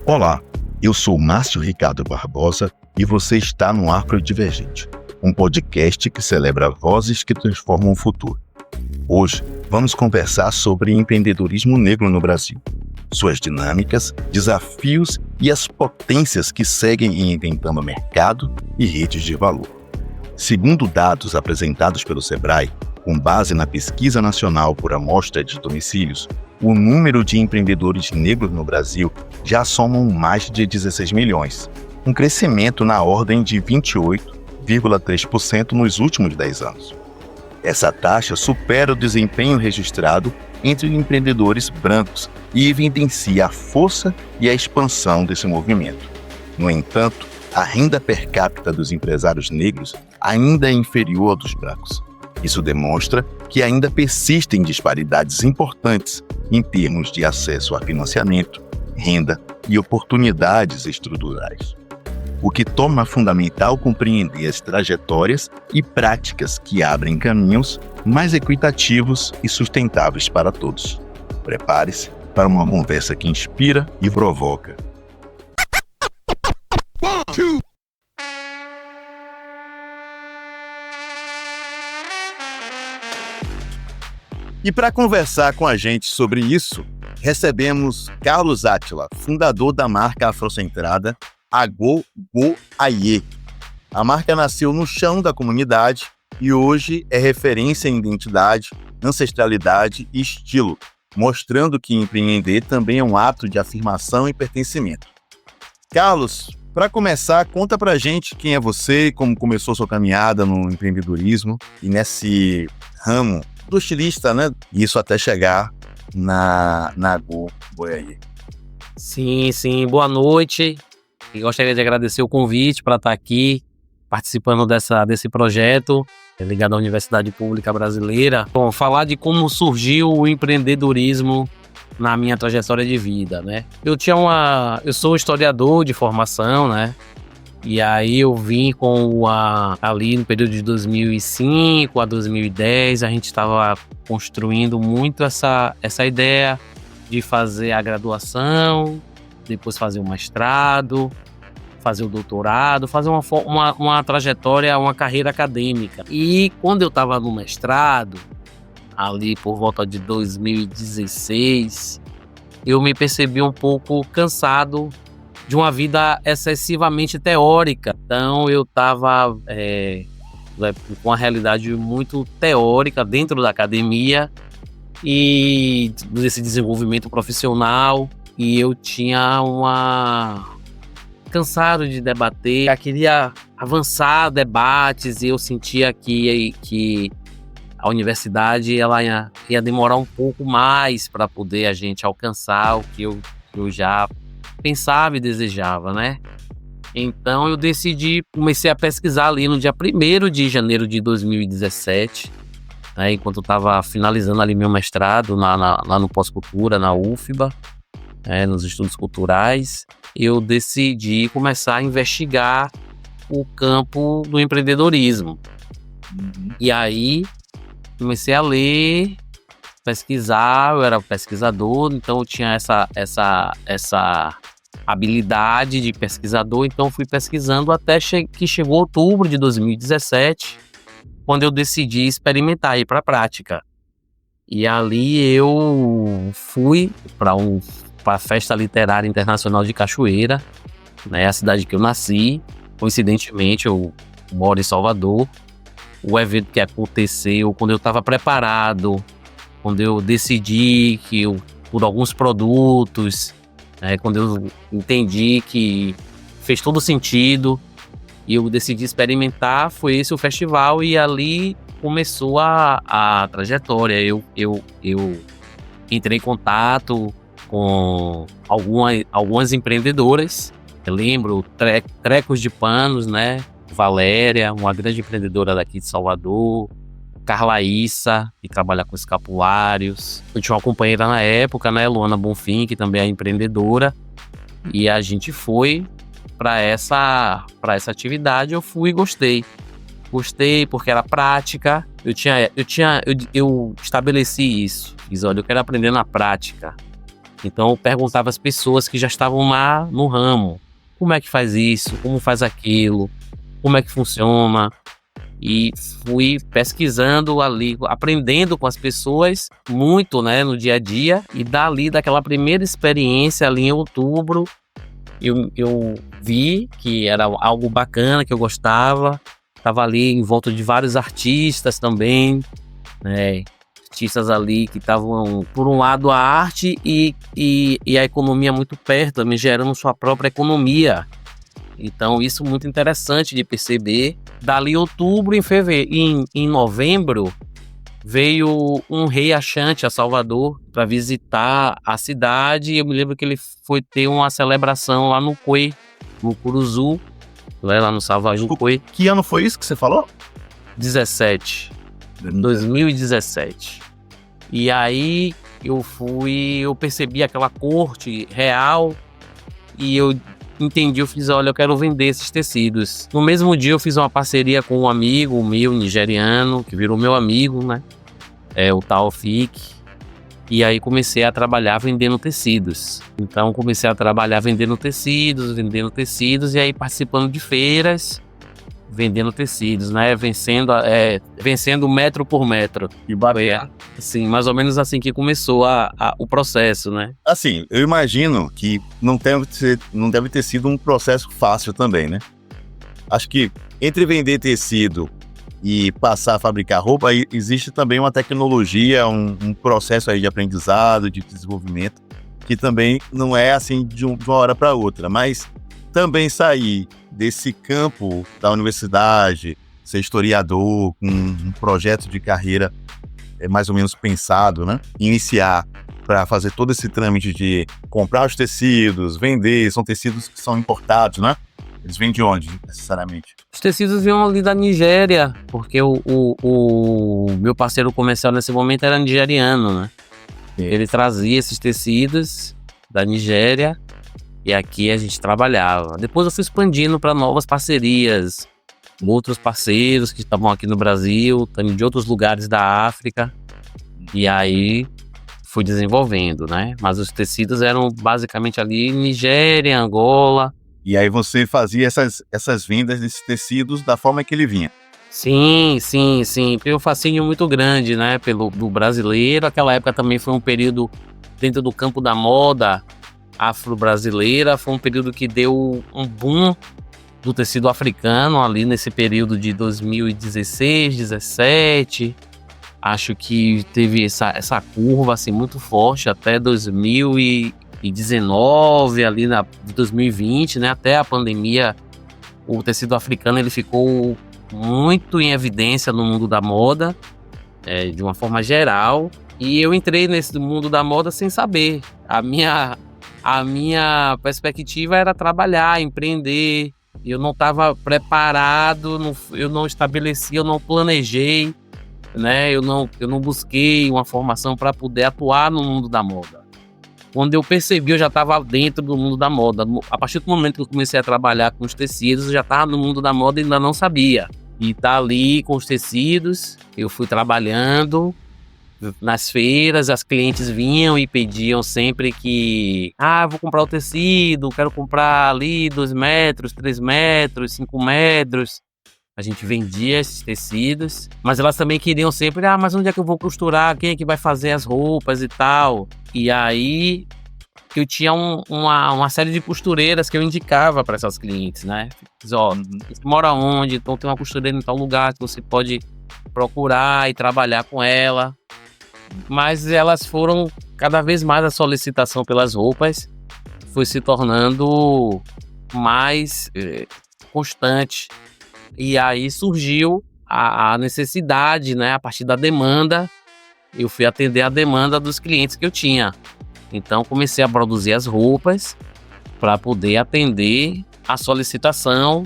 Olá, eu sou Márcio Ricardo Barbosa e você está no Afrodivergente, um podcast que celebra vozes que transformam o futuro. Hoje, vamos conversar sobre empreendedorismo negro no Brasil, suas dinâmicas, desafios e as potências que seguem inventando mercado e redes de valor. Segundo dados apresentados pelo Sebrae, com base na Pesquisa Nacional por Amostra de Domicílios, o número de empreendedores negros no Brasil já somam mais de 16 milhões, um crescimento na ordem de 28,3% nos últimos 10 anos. Essa taxa supera o desempenho registrado entre empreendedores brancos e evidencia a força e a expansão desse movimento. No entanto, a renda per capita dos empresários negros ainda é inferior à dos brancos. Isso demonstra que ainda persistem disparidades importantes em termos de acesso a financiamento, renda e oportunidades estruturais, o que torna fundamental compreender as trajetórias e práticas que abrem caminhos mais equitativos e sustentáveis para todos. Prepare-se para uma conversa que inspira e provoca. E para conversar com a gente sobre isso, recebemos Carlos Átila, fundador da marca afrocentrada Agô Go Aie. A marca nasceu no chão da comunidade e hoje é referência em identidade, ancestralidade e estilo, mostrando que empreender também é um ato de afirmação e pertencimento. Carlos, para começar, conta pra gente quem é você, como começou sua caminhada no empreendedorismo e nesse ramo do estilista, né? Isso até chegar na Agô Go Aie. Sim. Boa noite. E gostaria de agradecer o convite para estar aqui participando desse projeto ligado à Universidade Pública Brasileira. Bom, falar de como surgiu o empreendedorismo na minha trajetória de vida, né? Eu sou historiador de formação, né? E aí eu vim ali no período de 2005 a 2010, a gente estava construindo muito essa ideia de fazer a graduação, depois fazer o mestrado, fazer o doutorado, fazer uma trajetória, uma carreira acadêmica. E quando eu estava no mestrado, ali por volta de 2016, eu me percebi um pouco cansado de uma vida excessivamente teórica. Então eu estava com uma realidade muito teórica dentro da academia e desse desenvolvimento profissional, e eu tinha cansado de debater, eu queria avançar debates, e eu sentia que a universidade ela ia demorar um pouco mais para poder a gente alcançar o que eu já pensava e desejava, né? Então eu comecei a pesquisar ali no dia 1º de janeiro de 2017, né, enquanto eu estava finalizando ali meu mestrado lá no Pós-Cultura, na UFBA, nos estudos culturais. Eu decidi começar a investigar o campo do empreendedorismo. E aí comecei a ler, pesquisar. Eu era pesquisador, então eu tinha essa habilidade de pesquisador, então fui pesquisando até que chegou outubro de 2017, quando eu decidi experimentar, ir para a prática. E ali eu fui para a Festa Literária Internacional de Cachoeira, né, a cidade que eu nasci. Coincidentemente, eu moro em Salvador. O evento que aconteceu quando eu estava preparado, quando eu decidi por alguns produtos, quando eu entendi que fez todo sentido e eu decidi experimentar, foi esse o festival, e ali começou a trajetória. Eu entrei em contato com algumas empreendedoras. Eu lembro Trecos de Panos, né? Valéria, uma grande empreendedora daqui de Salvador. Carlaíssa, que trabalha com escapulários. Eu tinha uma companheira na época, né, Luana Bonfim, que também é empreendedora. E a gente foi para essa atividade. Eu fui e gostei. gostei porque era prática. Eu estabeleci isso. Fiz, olha, eu quero aprender na prática. Então eu perguntava às pessoas que já estavam lá no ramo, como é que faz isso, como faz aquilo, como é que funciona. E fui pesquisando ali, aprendendo com as pessoas muito, né, no dia a dia. E daquela primeira experiência ali em outubro, eu vi que era algo bacana, que eu gostava. Estava ali em volta de vários artistas também, né? Artistas ali que estavam, por um lado, a arte e a economia muito perto, também gerando sua própria economia. Então, isso é muito interessante de perceber. Dali outubro, em novembro, veio um rei Axante a Salvador para visitar a cidade. E eu me lembro que ele foi ter uma celebração lá no Coe, no Curuzu, lá no Salvador, no Coe. Que ano foi isso que você falou? 2017. E aí eu percebi aquela corte real e eu entendi, eu fiz, olha, eu quero vender esses tecidos. No mesmo dia eu fiz uma parceria com um amigo meu, nigeriano, que virou meu amigo, né? O Taofik. E aí comecei a trabalhar vendendo tecidos. Então comecei a trabalhar vendendo tecidos e aí participando de feiras, vendendo tecidos, né? Vencendo metro por metro. E bacana. Assim, mais ou menos assim que começou o processo, né? Assim, eu imagino que não deve ter sido um processo fácil também, né? Acho que entre vender tecido e passar a fabricar roupa, existe também uma tecnologia, um processo aí de aprendizado, de desenvolvimento, que também não é assim de uma hora para outra, mas também sair desse campo da universidade, ser historiador, com um projeto de carreira mais ou menos pensado, né? Iniciar para fazer todo esse trâmite de comprar os tecidos, vender, são tecidos que são importados, né? Eles vêm de onde, necessariamente? Os tecidos vinham ali da Nigéria, porque o meu parceiro comercial nesse momento era nigeriano, né? Ele trazia esses tecidos da Nigéria e aqui a gente trabalhava. Depois eu fui expandindo para novas parcerias, outros parceiros que estavam aqui no Brasil, também de outros lugares da África. E aí fui desenvolvendo, né? Mas os tecidos eram basicamente ali Nigéria, Angola. E aí você fazia essas vendas desses tecidos da forma que ele vinha. Sim. Tem um fascínio muito grande, né? Do brasileiro. Aquela época também foi um período dentro do campo da moda afro-brasileira. Foi um período que deu um boom do tecido africano ali nesse período de 2016, 2017. Acho que teve essa curva assim, muito forte até 2019, ali de 2020, né? Até a pandemia, o tecido africano ele ficou muito em evidência no mundo da moda, de uma forma geral. E eu entrei nesse mundo da moda sem saber. A minha perspectiva era trabalhar, empreender. Eu não estava preparado, eu não estabeleci, eu não planejei, né? Eu não busquei uma formação para poder atuar no mundo da moda. Quando eu percebi, eu já estava dentro do mundo da moda. A partir do momento que eu comecei a trabalhar com os tecidos, eu já estava no mundo da moda e ainda não sabia. E tá ali com os tecidos, eu fui trabalhando nas feiras, as clientes vinham e pediam sempre que vou comprar o tecido, quero comprar ali 2 metros, 3 metros, 5 metros. A gente vendia esses tecidos, mas elas também queriam sempre, mas onde é que eu vou costurar? Quem é que vai fazer as roupas e tal? E aí eu tinha uma série de costureiras que eu indicava para essas clientes, né? Diz, você mora onde? Então tem uma costureira em tal lugar que você pode procurar e trabalhar com ela. Mas elas foram, cada vez mais a solicitação pelas roupas foi se tornando mais constante. E aí surgiu a necessidade, né? A partir da demanda, eu fui atender a demanda dos clientes que eu tinha. Então comecei a produzir as roupas para poder atender a solicitação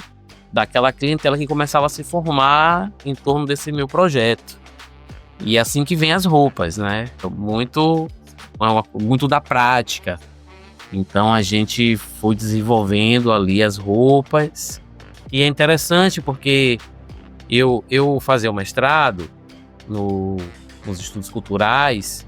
daquela clientela que começava a se formar em torno desse meu projeto. E é assim que vem as roupas, né? Muito da prática. Então a gente foi desenvolvendo ali as roupas. E é interessante porque Eu fazia o mestrado nos estudos culturais,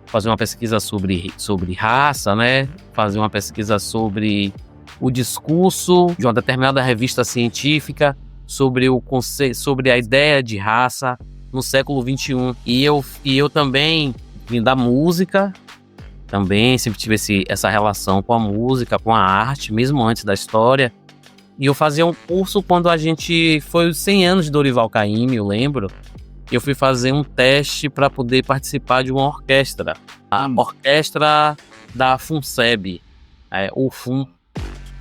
fazer uma pesquisa sobre raça, né? Fazer uma pesquisa sobre o discurso de uma determinada revista científica sobre o conceito, sobre a ideia de raça no século XXI. E eu também vim da música, também sempre tive essa relação com a música, com a arte, mesmo antes da história. E eu fazia um curso quando foi os 100 anos de Dorival Caymmi, eu lembro. Eu fui fazer um teste para poder participar de uma orquestra. A orquestra da FUNSEB, o FUN.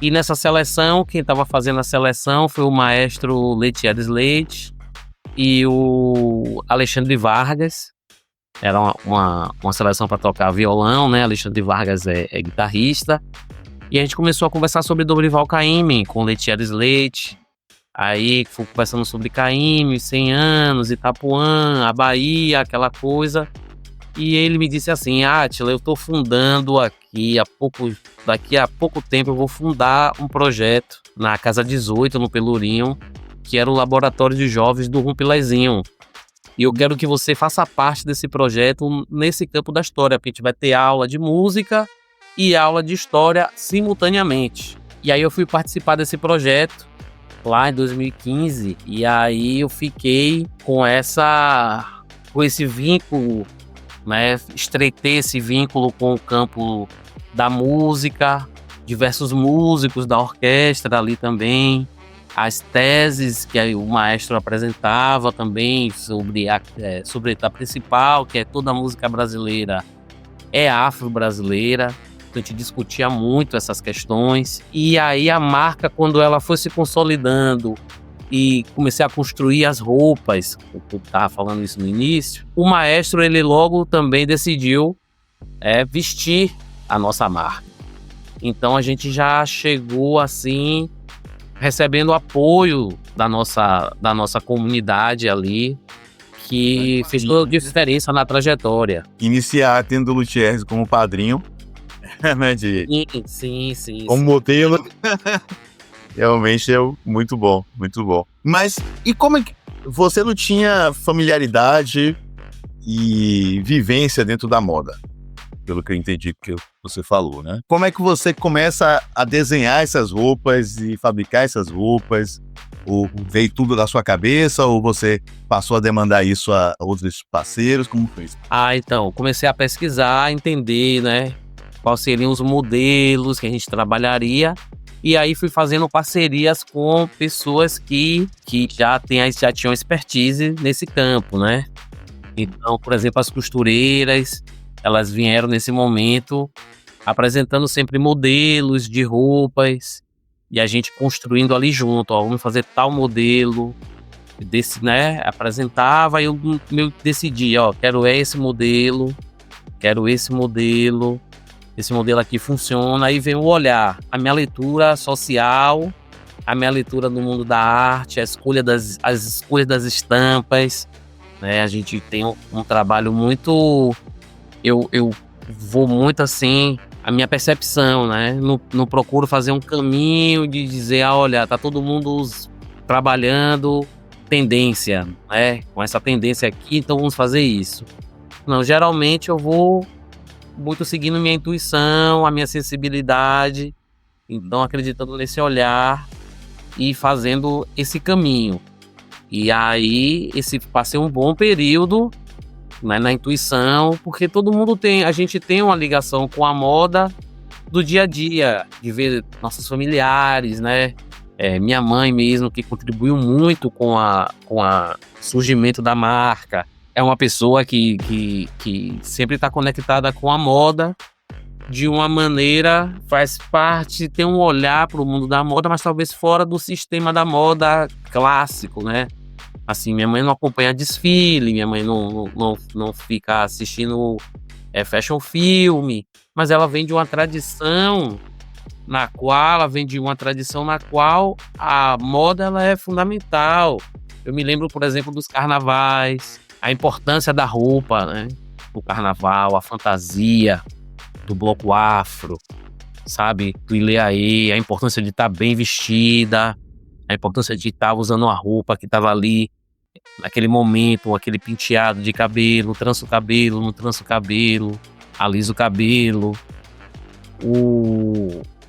E nessa seleção, quem estava fazendo a seleção foi o maestro Letieres Leite e o Alexandre Vargas. Era uma seleção para tocar violão, né? Alexandre Vargas é guitarrista. E a gente começou a conversar sobre Dorival Caymmi com Letieres Leite. Aí fui conversando sobre Caymmi, 100 anos, Itapuã, a Bahia, aquela coisa. E ele me disse assim: Átila, eu estou fundando daqui a pouco tempo eu vou fundar um projeto na Casa 18, no Pelourinho, que era o Laboratório de Jovens do Rumpilezinho. E eu quero que você faça parte desse projeto nesse campo da história, porque a gente vai ter aula de música e aula de história simultaneamente. E aí eu fui participar desse projeto lá em 2015, e aí eu fiquei com esse vínculo, né? Estreitei esse vínculo com o campo da música, diversos músicos da orquestra ali também, as teses que o maestro apresentava também sobre a principal, que é toda a música brasileira é afro-brasileira. Então a gente discutia muito essas questões. E aí a marca, quando ela foi se consolidando e comecei a construir as roupas, eu estava falando isso no início, o maestro, ele logo também decidiu vestir a nossa marca. Então a gente já chegou assim, recebendo apoio da nossa comunidade ali, que fez toda a diferença na trajetória. Iniciar tendo o Lutierres como padrinho, né, Sim. como modelo, realmente é muito bom, muito bom. Mas e como é que você não tinha familiaridade e vivência dentro da moda? Pelo que eu entendi que você falou, né? Como é que você começa a desenhar essas roupas e fabricar essas roupas? Ou veio tudo da sua cabeça? Ou você passou a demandar isso a outros parceiros? Como foi isso? Então, comecei a pesquisar, entender, né, quais seriam os modelos que a gente trabalharia. E aí fui fazendo parcerias com pessoas que já tinham expertise nesse campo, né? Então, por exemplo, as costureiras, elas vieram nesse momento apresentando sempre modelos de roupas e a gente construindo ali junto, vamos fazer tal modelo, né? Apresentava e eu decidia, quero esse modelo aqui funciona. Aí vem o olhar, a minha leitura social, a minha leitura do mundo da arte, as escolhas das estampas, né? A gente tem um trabalho muito... Eu vou muito assim, a minha percepção, né? Não procuro fazer um caminho de dizer, olha, tá todo mundo trabalhando tendência, né? Com essa tendência aqui, então vamos fazer isso. Não, geralmente eu vou muito seguindo minha intuição, a minha sensibilidade, então acreditando nesse olhar e fazendo esse caminho. E aí, passei um bom período, né, na intuição, porque a gente tem uma ligação com a moda do dia a dia, de ver nossos familiares, né? Minha mãe mesmo, que contribuiu muito com o surgimento da marca, é uma pessoa que sempre está conectada com a moda, de uma maneira, faz parte, tem um olhar para o mundo da moda, mas talvez fora do sistema da moda clássico, né? Assim, minha mãe não acompanha desfile, minha mãe não fica assistindo fashion filme, mas ela vem de uma tradição na qual a moda ela é fundamental. Eu me lembro, por exemplo, dos carnavais, a importância da roupa, né? O carnaval, a fantasia do bloco afro, sabe? Do Ileaê, a importância de estar bem vestida, a importância de estar usando uma roupa que estava ali naquele momento, aquele penteado de cabelo, tranço o cabelo, não tranço o cabelo, aliso o cabelo,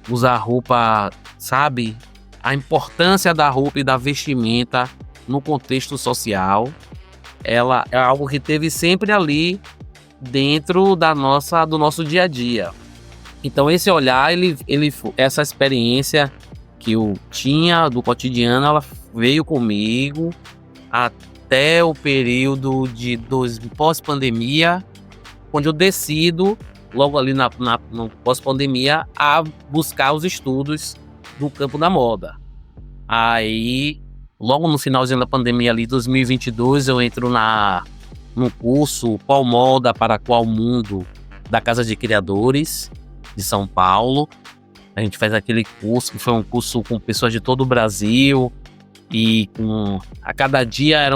usar roupa, sabe? A importância da roupa e da vestimenta no contexto social, ela é algo que teve sempre ali dentro do nosso dia a dia. Então esse olhar, essa experiência que eu tinha do cotidiano, ela veio comigo até o período de pós-pandemia, onde eu decido, logo ali no pós-pandemia, a buscar os estudos do campo da moda. Aí, logo no finalzinho da pandemia ali, 2022, eu entro no curso Qual Moda para Qual Mundo, da Casa de Criadores de São Paulo. A gente faz aquele curso, que foi um curso com pessoas de todo o Brasil, e a cada dia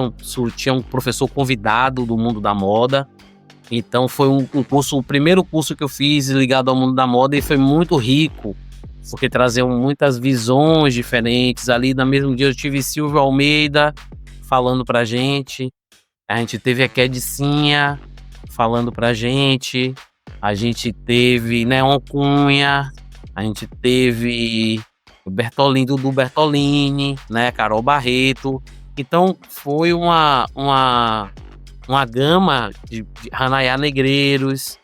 tinha um professor convidado do mundo da moda. Então foi o primeiro curso que eu fiz ligado ao mundo da moda, e foi muito rico, porque traziam muitas visões diferentes. Ali no mesmo dia eu tive Silvio Almeida falando pra gente, a gente teve a Kedicinha falando pra gente, a gente teve Neon Cunha, a gente teve o Dudu Bertolini, né, Carol Barreto. Então foi uma gama de Hanayá Negreiros.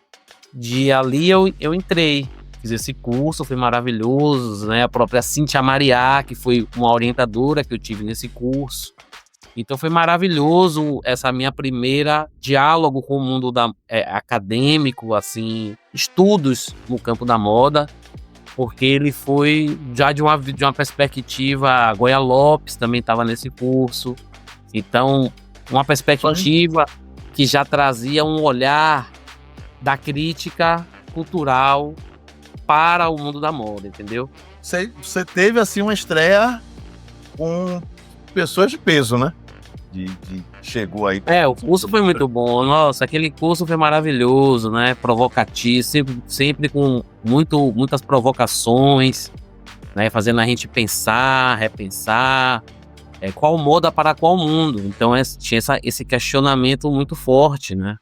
Ali eu entrei, fiz esse curso, foi maravilhoso, né? A própria Cíntia Mariá, que foi uma orientadora que eu tive nesse curso. Então foi maravilhoso essa minha primeira diálogo com o mundo acadêmico, assim, estudos no campo da moda, porque ele foi já de uma perspectiva. Goya Lopes também estava nesse curso. Então, uma perspectiva que já trazia um olhar da crítica cultural para o mundo da moda, entendeu? Você teve, assim, uma estreia com pessoas de peso, né? Chegou aí. O curso foi muito bom. Nossa, aquele curso foi maravilhoso, né? Provocativo, sempre com muitas provocações, né? Fazendo a gente pensar, repensar. Qual moda para qual mundo? Então tinha esse questionamento muito forte, né?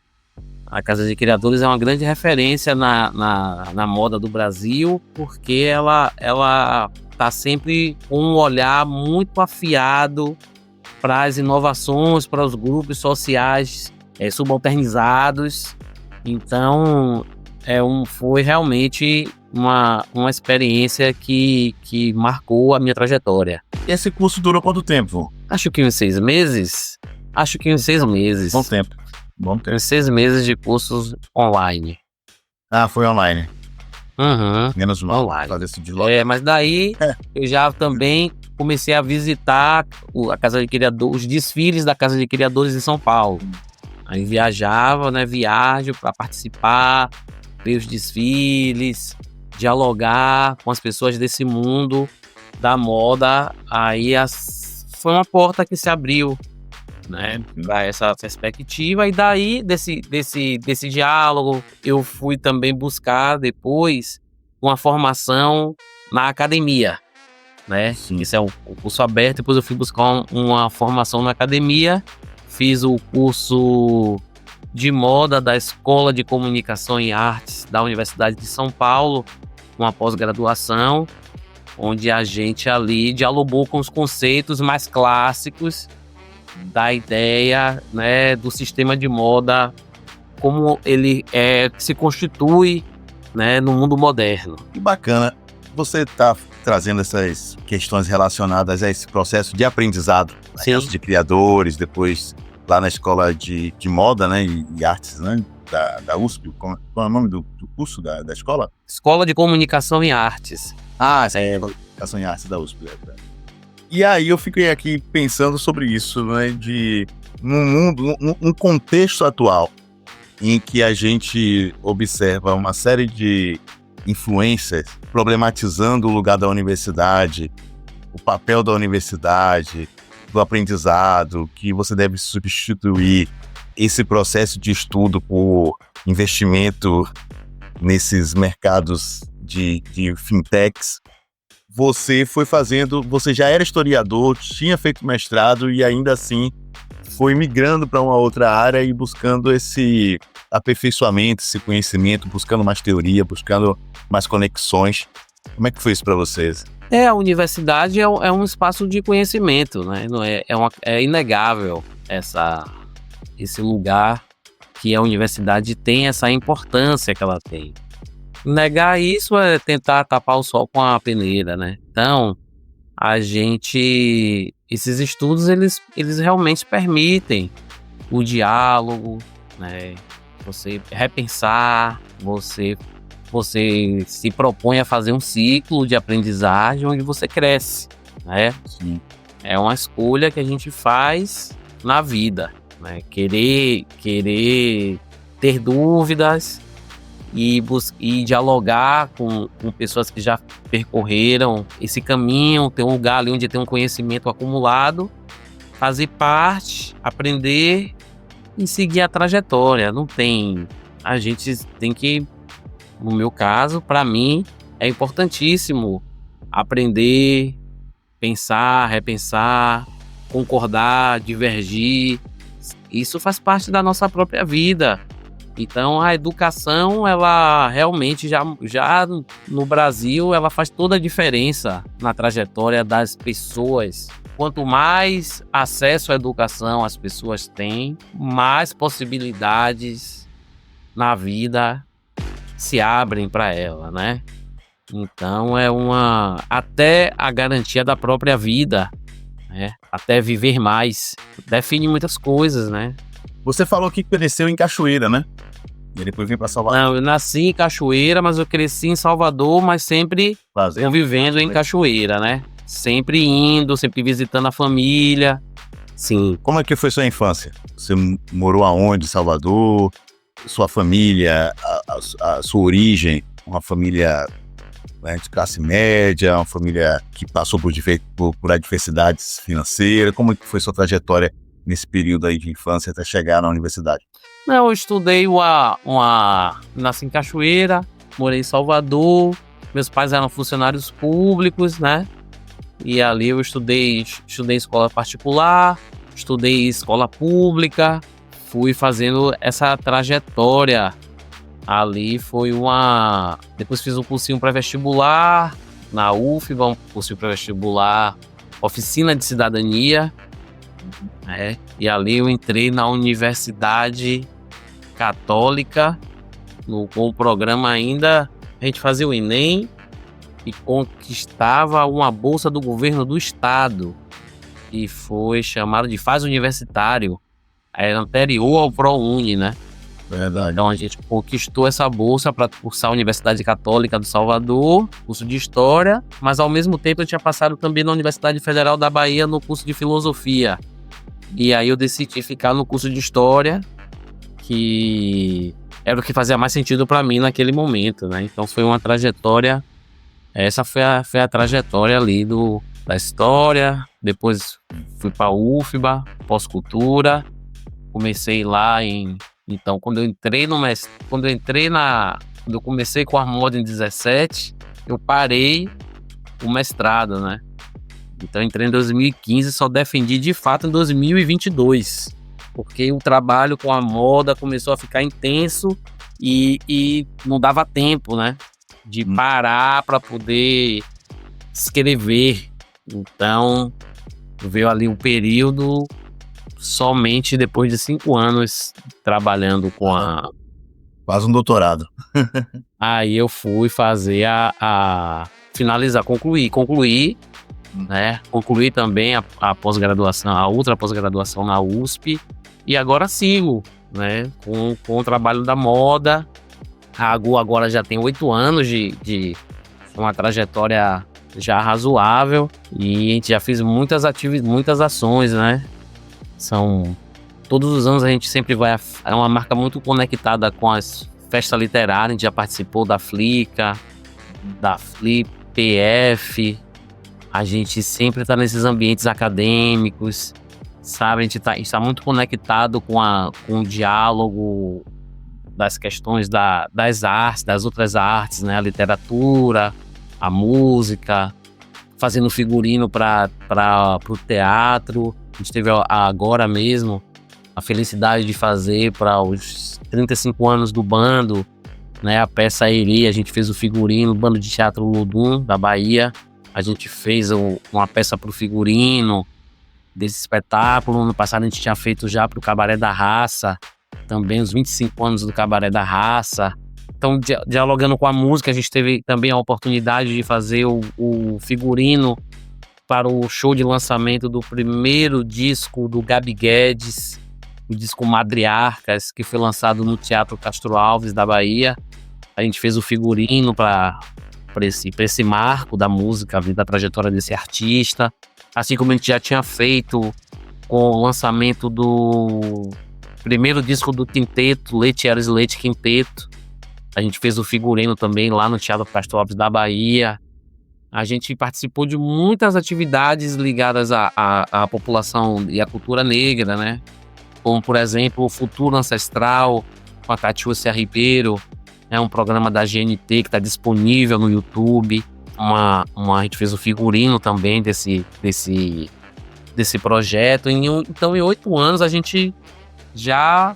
A Casa de Criadores é uma grande referência na moda do Brasil, porque ela tá sempre com um olhar muito afiado para as inovações, para os grupos sociais subalternizados. Então, foi realmente uma experiência que marcou a minha trajetória. E esse curso durou quanto tempo? Acho que uns 6 meses. Bom tempo. Uns 6 meses de cursos online. Ah, foi online. Uhum. Menos mal. Online. Mas daí eu já também comecei a visitar a Casa de Criadores, os desfiles da Casa de Criadores em São Paulo. Aí viajava, né? Viajo para participar, ver os desfiles, dialogar com as pessoas desse mundo da moda. Aí foi uma porta que se abriu, né, para essa perspectiva. E daí desse diálogo eu fui também buscar depois uma formação na academia, né? Sim. Isso é um curso aberto. Depois eu fui buscar uma formação na academia, fiz o curso de moda da Escola de Comunicação e Artes da Universidade de São Paulo, uma pós-graduação, onde a gente ali dialogou com os conceitos mais clássicos da ideia, né, do sistema de moda, como ele se constitui, né, no mundo moderno. Que bacana. Você está trazendo essas questões relacionadas a esse processo de aprendizado, Sim. De criadores, depois lá na Escola de Moda, né, e Artes, né, da USP. Qual é o nome do curso da escola? Escola de Comunicação e Artes. Comunicação e Artes da USP. E aí eu fiquei aqui pensando sobre isso, né, num mundo, num contexto atual, em que a gente observa uma série de influências problematizando o lugar da universidade, o papel da universidade, do aprendizado, que você deve substituir esse processo de estudo por investimento nesses mercados de fintechs. Você já era historiador, tinha feito mestrado e ainda assim foi migrando para uma outra área e buscando esse aperfeiçoamento, esse conhecimento, buscando mais teoria, buscando mais conexões. Como é que foi isso para vocês? A universidade é um espaço de conhecimento, né? Não é inegável esse lugar que a universidade tem, essa importância que ela tem. Negar isso é tentar tapar o sol com a peneira, né? Então, esses estudos, eles realmente permitem o diálogo, né? Você repensar, você se propõe a fazer um ciclo de aprendizagem onde você cresce, né? Sim. É uma escolha que a gente faz na vida, né? Querer ter dúvidas e dialogar com pessoas que já percorreram esse caminho, ter um lugar ali onde tem um conhecimento acumulado, fazer parte, aprender e seguir a trajetória. A gente tem que, no meu caso, para mim, é importantíssimo aprender, pensar, repensar, concordar, divergir. Isso faz parte da nossa própria vida. Então a educação, ela realmente já no Brasil, ela faz toda a diferença na trajetória das pessoas. Quanto mais acesso à educação as pessoas têm, mais possibilidades na vida se abrem para ela, né? Então até a garantia da própria vida, né? Até viver mais, define muitas coisas, né? Você falou que cresceu em Cachoeira, né? E depois veio para Salvador. Não, eu nasci em Cachoeira, mas eu cresci em Salvador, mas sempre convivendo em Cachoeira, né? Sempre indo, sempre visitando a família. Sim. Como é que foi sua infância? Você morou aonde? Salvador? Sua família, a sua origem? Uma família, né, de classe média? Uma família que passou por adversidades financeiras? Como é que foi sua trajetória nesse período aí de infância até chegar na universidade? Não, eu estudei nasci em Cachoeira, morei em Salvador, meus pais eram funcionários públicos, né? E ali eu estudei escola particular, estudei escola pública, fui fazendo essa trajetória. Ali depois fiz um cursinho pré-vestibular na UFBA, um cursinho pré-vestibular, oficina de cidadania, né? E ali eu entrei na Universidade Católica, com o programa ainda, a gente fazia o Enem e conquistava uma bolsa do governo do estado, e foi chamado de Faz Universitário, era anterior ao ProUni, né? Verdade. Então a gente conquistou essa bolsa para cursar a Universidade Católica do Salvador, curso de História, mas ao mesmo tempo eu tinha passado também na Universidade Federal da Bahia no curso de Filosofia. E aí eu decidi ficar no curso de História, que era o que fazia mais sentido para mim naquele momento, né? Então foi uma trajetória, essa foi a trajetória ali da História. Depois fui para a UFBA, pós-cultura, comecei lá então quando eu comecei com a moda em 17, eu parei o mestrado, né? Então entrei em 2015 e só defendi de fato em 2022, porque o trabalho com a moda começou a ficar intenso e não dava tempo, né, de parar para poder escrever. Então veio ali um período somente depois de 5 anos trabalhando com Quase um doutorado. Aí eu fui fazer concluir, né? Concluí também a pós-graduação, a outra pós-graduação na USP, e agora sigo, né, com o trabalho da moda. A AGU agora já tem 8 anos de uma trajetória já razoável, e a gente já fez muitas ações, né? Todos os anos a gente sempre é uma marca muito conectada com as festas literárias. A gente já participou da Flica, da FlipPF. A gente sempre está nesses ambientes acadêmicos, sabe? A gente está muito conectado com o diálogo das questões das artes, das outras artes, né? A literatura, a música, fazendo figurino para o teatro. A gente teve agora mesmo a felicidade de fazer para os 35 anos do bando, né, a peça Airi. A gente fez o figurino, o Bando de Teatro Ludum, da Bahia. A gente fez uma peça para o figurino desse espetáculo. No passado a gente tinha feito já para o Cabaré da Raça, também os 25 anos do Cabaré da Raça. Então, dialogando com a música, a gente teve também a oportunidade de fazer o figurino para o show de lançamento do primeiro disco do Gabi Guedes, o disco Madriarcas, que foi lançado no Teatro Castro Alves, da Bahia. A gente fez o figurino para esse marco da música, da trajetória desse artista. Assim como a gente já tinha feito com o lançamento do primeiro disco do quinteto, Leite Eras e Leite Quinteto. A gente fez o figurino também lá no Teatro Castro Alves da Bahia. A gente participou de muitas atividades ligadas à população e à cultura negra, né? Como, por exemplo, o Futuro Ancestral, com a Catiúcia Ribeiro. É um programa da GNT que está disponível no YouTube. A gente fez o figurino também desse projeto. Então, em 8 anos, a gente já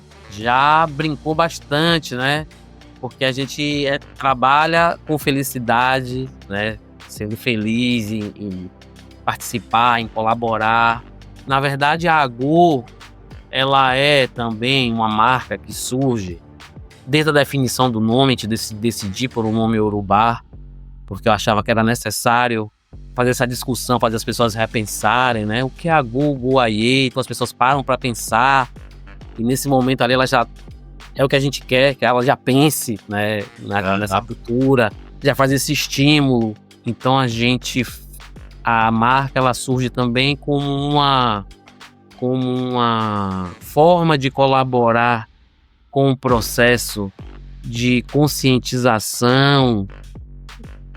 brincou bastante, né? Porque a gente trabalha com felicidade, né? Sendo feliz em participar, em colaborar. Na verdade, a AGU, ela é também uma marca que surge desde a definição do nome. A gente decidi por um nome Yorubá, porque eu achava que era necessário fazer essa discussão, fazer as pessoas repensarem, né? O que é AGU, Guaiê? Então as pessoas param para pensar, e nesse momento ali ela já é o que a gente quer, que ela já pense, né, nessa cultura, já faz esse estímulo. Então a marca, ela surge também como uma forma de colaborar com o processo de conscientização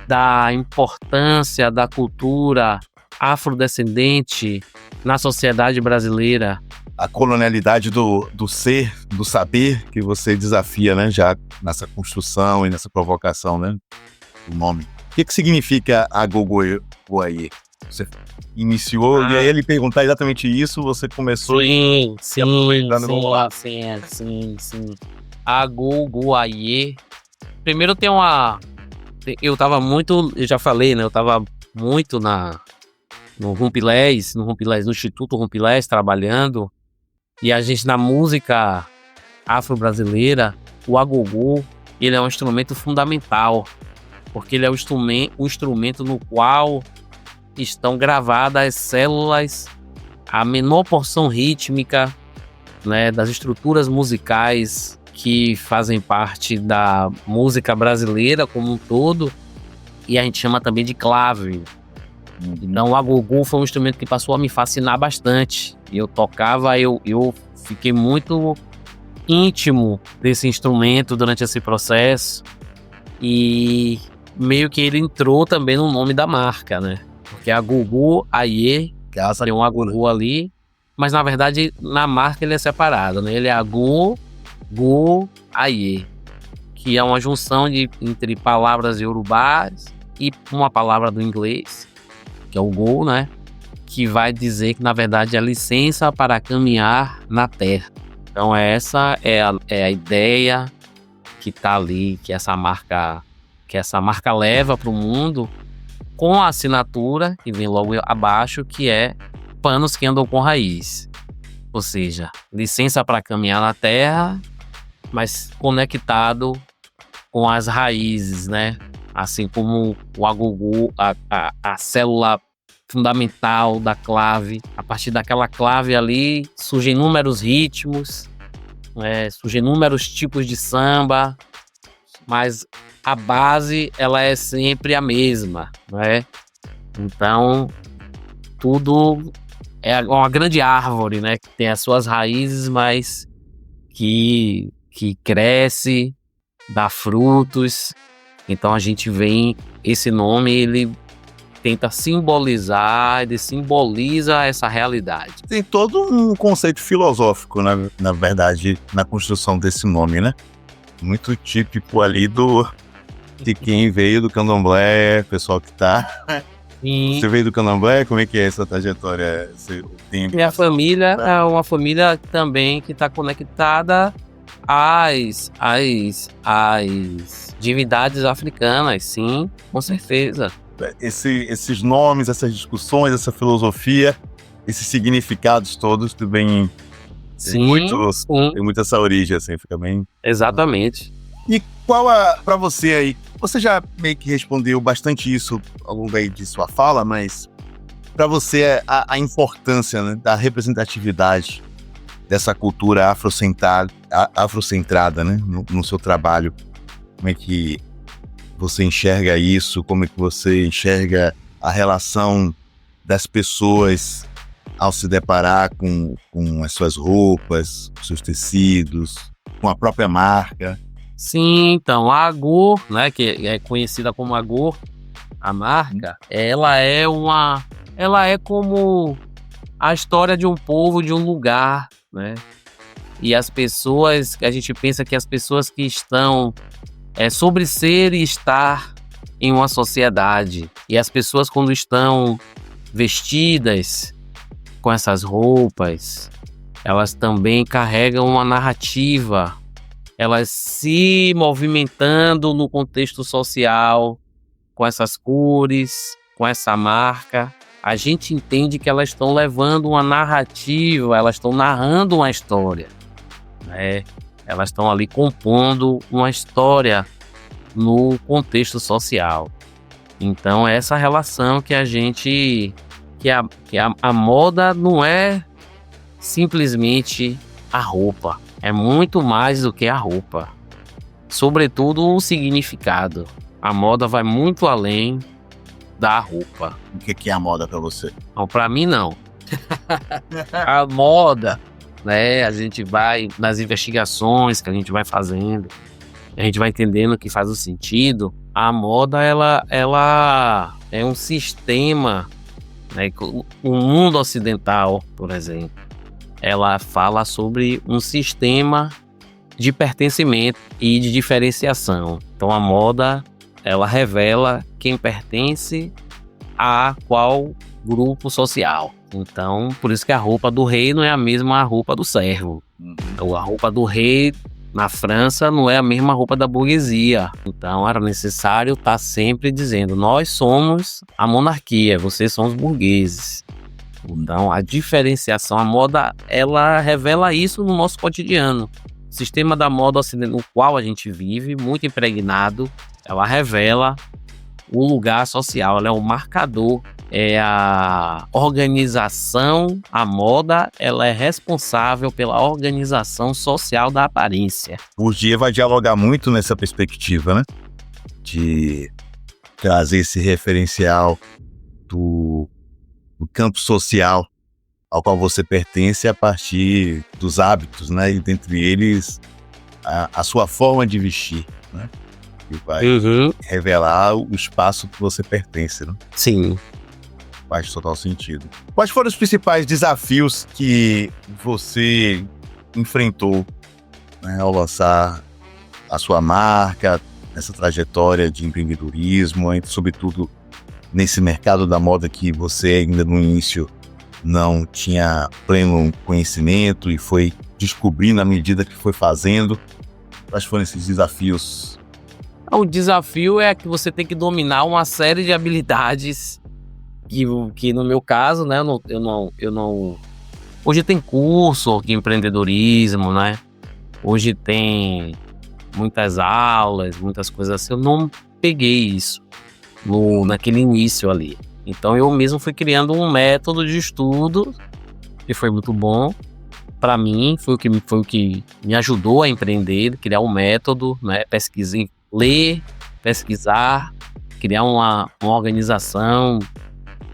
da importância da cultura afrodescendente na sociedade brasileira. A colonialidade do ser, do saber, que você desafia, né, já nessa construção e nessa provocação, né, do nome. O que significa AGU Guaiê? Você iniciou, e aí ele perguntar exatamente isso, você começou... Sim. AGU Guaiê. Primeiro eu já falei, né, eu tava muito no Rumpilés, no Instituto Rumpilés, trabalhando. E a gente, na música afro-brasileira, o agogô, ele é um instrumento fundamental, porque ele é o instrumento no qual estão gravadas as células, a menor porção rítmica, né, das estruturas musicais que fazem parte da música brasileira como um todo, e a gente chama também de clave. Então o agogô foi um instrumento que passou a me fascinar bastante. E eu tocava, eu fiquei muito íntimo desse instrumento durante esse processo. E meio que ele entrou também no nome da marca, né? Porque agogô, Aie, tem um agogô ali. Mas na verdade, na marca ele é separado, né? Ele é agogô, Aie, que é uma junção entre palavras iorubás e uma palavra do inglês, que é o go, né? Que vai dizer que, na verdade, é a licença para caminhar na terra. Então, essa é a ideia que está ali, que essa marca leva para o mundo, com a assinatura, que vem logo abaixo, que é panos que andam com raiz. Ou seja, licença para caminhar na terra, mas conectado com as raízes, né? Assim como o agogô, a célula fundamental da clave. A partir daquela clave ali surgem inúmeros ritmos, surgem inúmeros tipos de samba, mas a base ela é sempre a mesma, né? Então tudo é uma grande árvore, né? Que tem as suas raízes, mas que cresce, dá frutos. Então a gente vem, esse nome ele tenta simbolizar, ele simboliza essa realidade. Tem todo um conceito filosófico, na verdade, na construção desse nome, né? Muito típico ali de quem veio do candomblé, pessoal que tá E Você veio do Candomblé? Como é que é essa trajetória? Você tem... minha família é uma família também que está conectada às divindades africanas, sim, com certeza. Esses nomes, essas discussões, essa filosofia, esses significados todos também Sim, sim, tem muito essa origem, assim, fica bem... exatamente. E qual para você aí, você já meio que respondeu bastante isso ao longo aí de sua fala, mas para você a importância, né, da representatividade dessa cultura afrocentrada, né, no seu trabalho, como é que você enxerga isso, como é que você enxerga a relação das pessoas ao se deparar com as suas roupas, os seus tecidos, com a própria marca? Sim, então, a Agor, né, que é conhecida como Agor, a marca, ela é como a história de um povo, de um lugar, né? E as pessoas, a gente pensa que as pessoas que estão sobre ser e estar em uma sociedade, e as pessoas quando estão vestidas com essas roupas, elas também carregam uma narrativa, elas se movimentando no contexto social, com essas cores, com essa marca, a gente entende que elas estão levando uma narrativa, elas estão narrando uma história, né? Elas estão ali compondo uma história no contexto social. Então, essa relação que a gente... que a moda não é simplesmente a roupa. É muito mais do que a roupa. Sobretudo o significado. A moda vai muito além da roupa. O que é a moda para você? Não, para mim não. A moda, né? A gente vai nas investigações que a gente vai fazendo, a gente vai entendendo que faz o sentido. A moda, ela é um sistema, né? O mundo ocidental, por exemplo, ela fala sobre um sistema de pertencimento e de diferenciação. Então a moda, ela revela quem pertence a qual grupo social. Então, por isso que a roupa do rei não é a mesma roupa do servo. Então, a roupa do rei na França não é a mesma roupa da burguesia. Então, era necessário estar sempre dizendo: nós somos a monarquia, vocês são os burgueses. Então, a diferenciação, a moda, ela revela isso no nosso cotidiano. O sistema da moda ocidental no qual a gente vive, muito impregnado, ela revela o lugar social, ela é o marcador, é a organização, a moda, ela é responsável pela organização social da aparência. O dia vai dialogar muito nessa perspectiva, né? De trazer esse referencial do campo social ao qual você pertence a partir dos hábitos, né? E dentre eles, a sua forma de vestir, né? Que vai revelar o espaço que você pertence, né? Sim. Faz total sentido. Quais foram os principais desafios que você enfrentou, né, ao lançar a sua marca, nessa trajetória de empreendedorismo, sobretudo nesse mercado da moda que você ainda no início não tinha pleno conhecimento e foi descobrindo à medida que foi fazendo? Quais foram esses desafios? O desafio é que você tem que dominar uma série de habilidades que no meu caso, né, eu não... Hoje tem curso de empreendedorismo, né? Hoje tem muitas aulas, muitas coisas assim. Eu não peguei isso naquele início ali. Então eu mesmo fui criando um método de estudo que foi muito bom para mim, foi o que me ajudou a empreender, criar um método, né? Ler, pesquisar, criar uma organização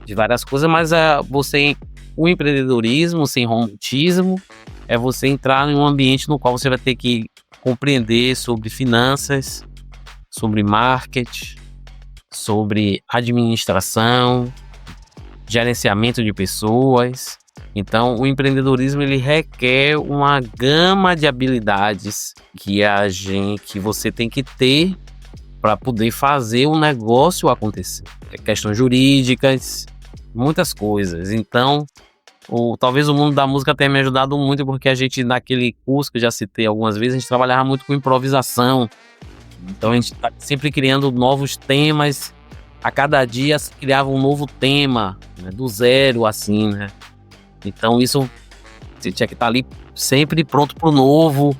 de várias coisas, mas o empreendedorismo sem romantismo é você entrar em um ambiente no qual você vai ter que compreender sobre finanças, sobre marketing, sobre administração, gerenciamento de pessoas. Então, o empreendedorismo ele requer uma gama de habilidades que você tem que ter para poder fazer o negócio acontecer. questões jurídicas, muitas coisas. Então, talvez o mundo da música tenha me ajudado muito, porque a gente, naquele curso que eu já citei algumas vezes, a gente trabalhava muito com improvisação. Então a gente tá sempre criando novos temas. A cada dia se criava um novo tema, né, do zero, assim, né? Então isso, você tinha que estar ali sempre pronto para o novo.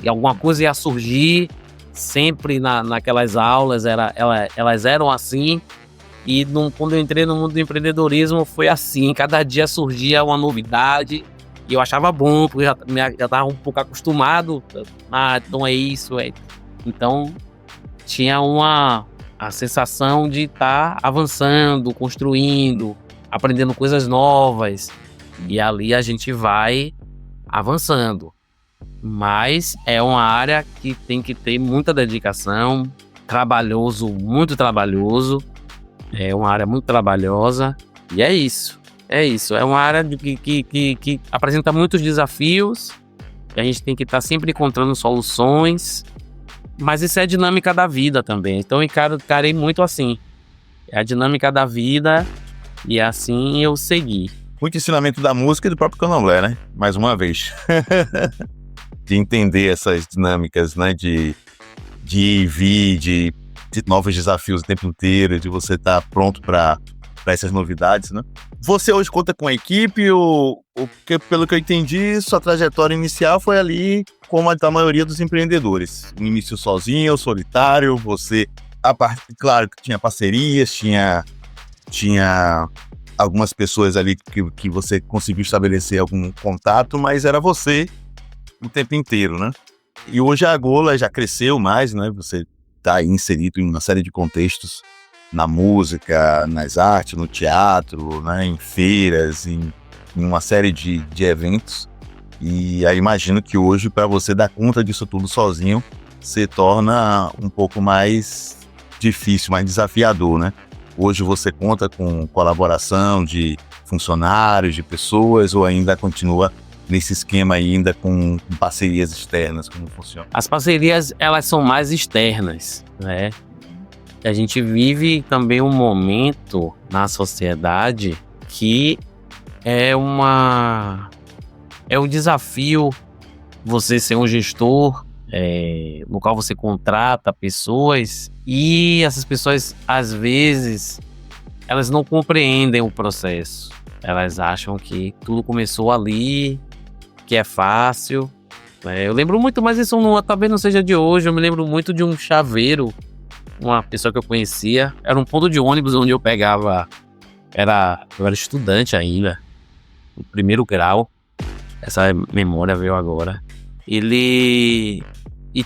E alguma coisa ia surgir sempre naquelas aulas, elas eram assim. E quando eu entrei no mundo do empreendedorismo foi assim, cada dia surgia uma novidade e eu achava bom, porque eu já estava um pouco acostumado. Então é isso. Então tinha a sensação de estar avançando, construindo, aprendendo coisas novas, e ali a gente vai avançando. Mas é uma área que tem que ter muita dedicação, muito trabalhoso. É uma área muito trabalhosa e é isso. É uma área que apresenta muitos desafios, que a gente tem que estar sempre encontrando soluções, mas isso é a dinâmica da vida também. Então eu encarei muito assim. É a dinâmica da vida e assim eu segui. Muito ensinamento da música e do próprio candomblé, né? Mais uma vez. De entender essas dinâmicas, né? De ir e vir, de novos desafios o tempo inteiro, de você estar pronto para essas novidades, né? Você hoje conta com a equipe, porque, pelo que eu entendi, sua trajetória inicial foi ali como a da maioria dos empreendedores. No início sozinho, ou solitário, você, claro que tinha parcerias, tinha algumas pessoas ali que você conseguiu estabelecer algum contato, mas era você o tempo inteiro, né? E hoje a Gola já cresceu mais, né? Você está inserido em uma série de contextos, na música, nas artes, no teatro, né, em feiras, em uma série de eventos. E aí imagino que hoje, para você dar conta disso tudo sozinho, se torna um pouco mais difícil, mais desafiador, né? Hoje você conta com colaboração de funcionários, de pessoas, ou ainda continua nesse esquema ainda com parcerias externas? Como funciona? As parcerias, elas são mais externas, né? A gente vive também um momento na sociedade que é um desafio você ser um gestor, no qual você contrata pessoas, e essas pessoas, às vezes, elas não compreendem o processo. Elas acham que tudo começou ali, que é fácil. Eu lembro muito, mas isso talvez não seja de hoje. Eu me lembro muito de um chaveiro, uma pessoa que eu conhecia. Era um ponto de ônibus onde eu pegava. Eu era estudante ainda, no primeiro grau. Essa memória veio agora. E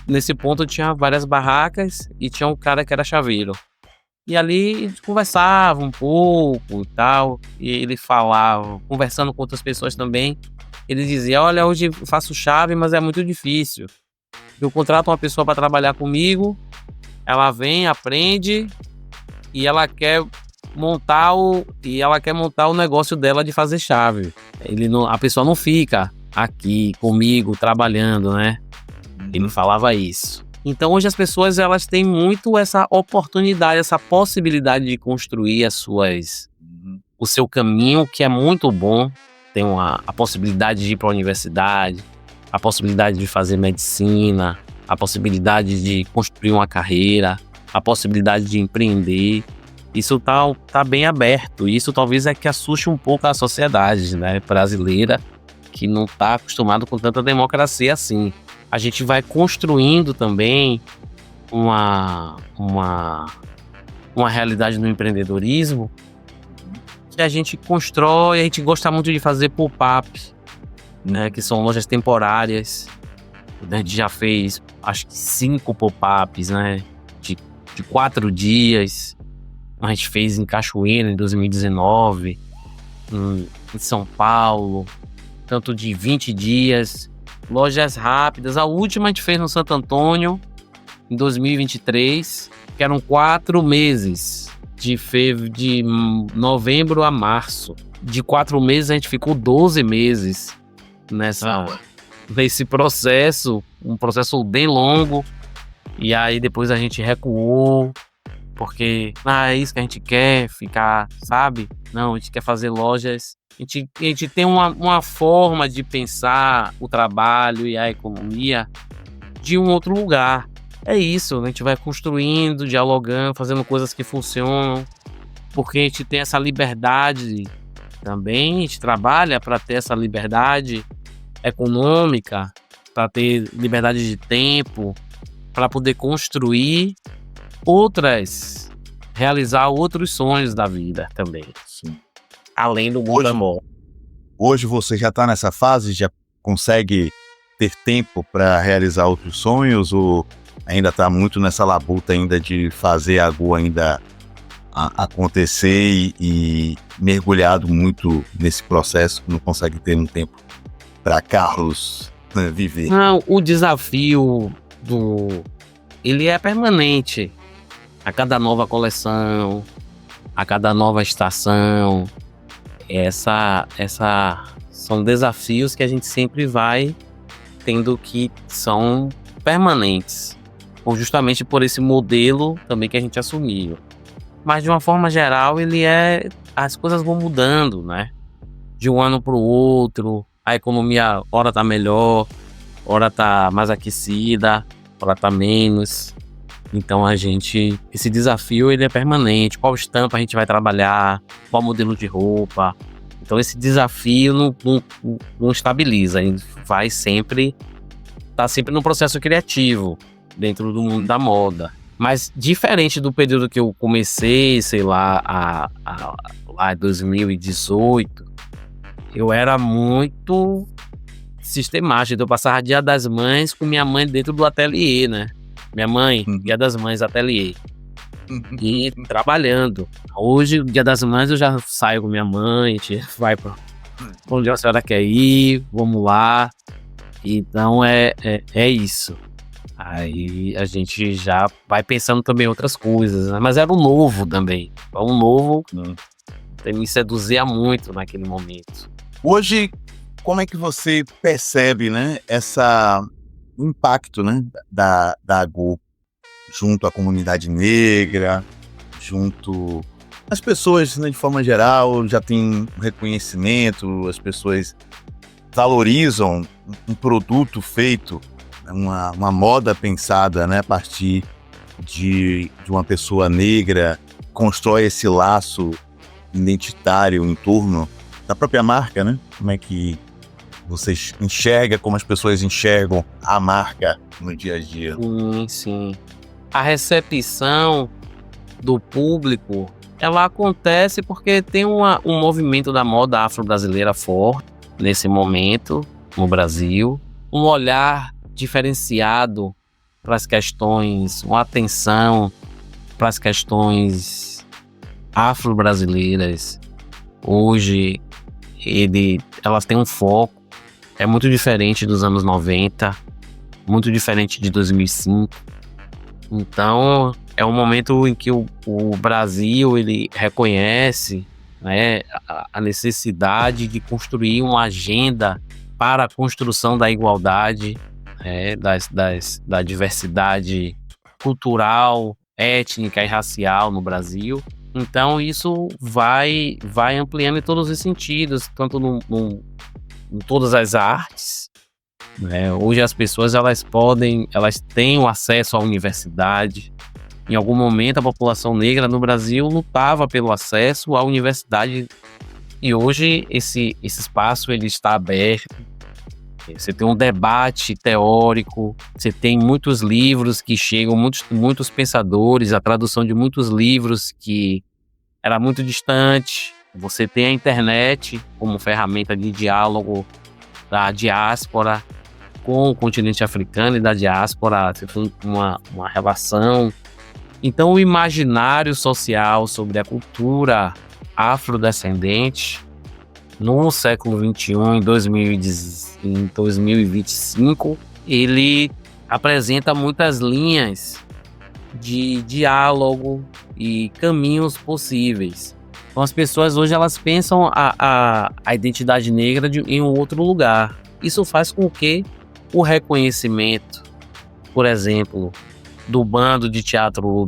nesse ponto tinha várias barracas e tinha um cara que era chaveiro. E ali a gente conversava um pouco e tal. E ele falava, conversando com outras pessoas também. Ele dizia: olha, hoje eu faço chave, mas é muito difícil. Eu contrato uma pessoa para trabalhar comigo, ela vem, aprende, e ela quer montar o negócio dela de fazer chave. A pessoa não fica aqui comigo trabalhando, né? Ele falava isso. Então hoje as pessoas, elas têm muito essa oportunidade, essa possibilidade de construir o seu caminho, que é muito bom. Tem a possibilidade de ir para a universidade, a possibilidade de fazer medicina, a possibilidade de construir uma carreira, a possibilidade de empreender. Isso tá bem aberto. Isso talvez é que assuste um pouco a sociedade, né, brasileira, que não está acostumado com tanta democracia assim. A gente vai construindo também uma realidade no empreendedorismo que a gente constrói. A gente gosta muito de fazer pop-up, né, que são lojas temporárias. A gente já fez, acho que 5 pop-ups, né, de 4 dias. A gente fez em Cachoeira em 2019, em São Paulo, tanto de 20 dias, lojas rápidas. A última a gente fez no Santo Antônio, em 2023, que eram 4 meses, de novembro a março. De 4 meses a gente ficou 12 meses nesse processo, um processo bem longo. E aí depois a gente recuou, porque é isso que a gente quer, ficar, sabe? Não, a gente quer fazer lojas. A gente tem uma forma de pensar o trabalho e a economia de um outro lugar. É isso, a gente vai construindo, dialogando, fazendo coisas que funcionam, porque a gente tem essa liberdade também, a gente trabalha para ter essa liberdade econômica, para ter liberdade de tempo, para poder construir realizar outros sonhos da vida também. Sim. Além do mundo da moda. Hoje você já está nessa fase, já consegue ter tempo para realizar outros sonhos, ou ainda está muito nessa labuta ainda de fazer a Gu ainda acontecer e mergulhado muito nesse processo, não consegue ter um tempo para Carlos viver? Não, o desafio ele é permanente. A cada nova coleção, a cada nova estação, são desafios que a gente sempre vai tendo, que são permanentes, ou justamente por esse modelo também que a gente assumiu. Mas de uma forma geral, as coisas vão mudando, né? De um ano para o outro, a economia ora tá melhor, ora tá mais aquecida, ora tá menos. Então esse desafio ele é permanente. Qual estampa a gente vai trabalhar, qual modelo de roupa. Então esse desafio não estabiliza, a gente vai sempre no processo criativo dentro do mundo da moda. Mas diferente do período que eu comecei, sei lá, lá em 2018, eu era muito sistemático. Eu passava Dia das Mães com minha mãe dentro do ateliê, né? Minha mãe, Dia das Mães, ateliê. E trabalhando. Hoje, Dia das Mães, eu já saio com minha mãe, a gente vai para onde a senhora quer ir, vamos lá. Então é isso. Aí a gente já vai pensando também em outras coisas, né? Mas era um novo também. Um novo me seduzia muito naquele momento. Hoje, como é que você percebe, né, o impacto, né, da Gu junto à comunidade negra, junto às pessoas, né, de forma geral, já tem um reconhecimento, as pessoas valorizam um produto feito, uma moda pensada, né, a partir de uma pessoa negra, constrói esse laço identitário em torno da própria marca, né? Como é que você enxerga, como as pessoas enxergam a marca no dia a dia? Sim. A recepção do público, ela acontece porque tem um movimento da moda afro-brasileira forte nesse momento no Brasil, um olhar diferenciado para as questões, uma atenção para as questões afro-brasileiras. Hoje, elas têm um foco, é muito diferente dos anos 90, muito diferente de 2005. Então, é um momento em que o Brasil ele reconhece, né, a necessidade de construir uma agenda para a construção da igualdade, da diversidade cultural, étnica e racial no Brasil. Então isso vai ampliando em todos os sentidos, tanto em todas as artes, né? Hoje as pessoas elas têm o acesso à universidade. Em algum momento a população negra no Brasil lutava pelo acesso à universidade e hoje esse espaço ele está aberto. Você tem um debate teórico, você tem muitos livros que chegam, muitos pensadores, a tradução de muitos livros que era muito distante. Você tem a internet como ferramenta de diálogo da diáspora com o continente africano e da diáspora, você tem uma relação. Então o imaginário social sobre a cultura afrodescendente no século XXI, em 2025, ele apresenta muitas linhas de diálogo e caminhos possíveis. Então as pessoas hoje elas pensam a identidade negra em um outro lugar. Isso faz com que o reconhecimento, por exemplo, do bando de teatro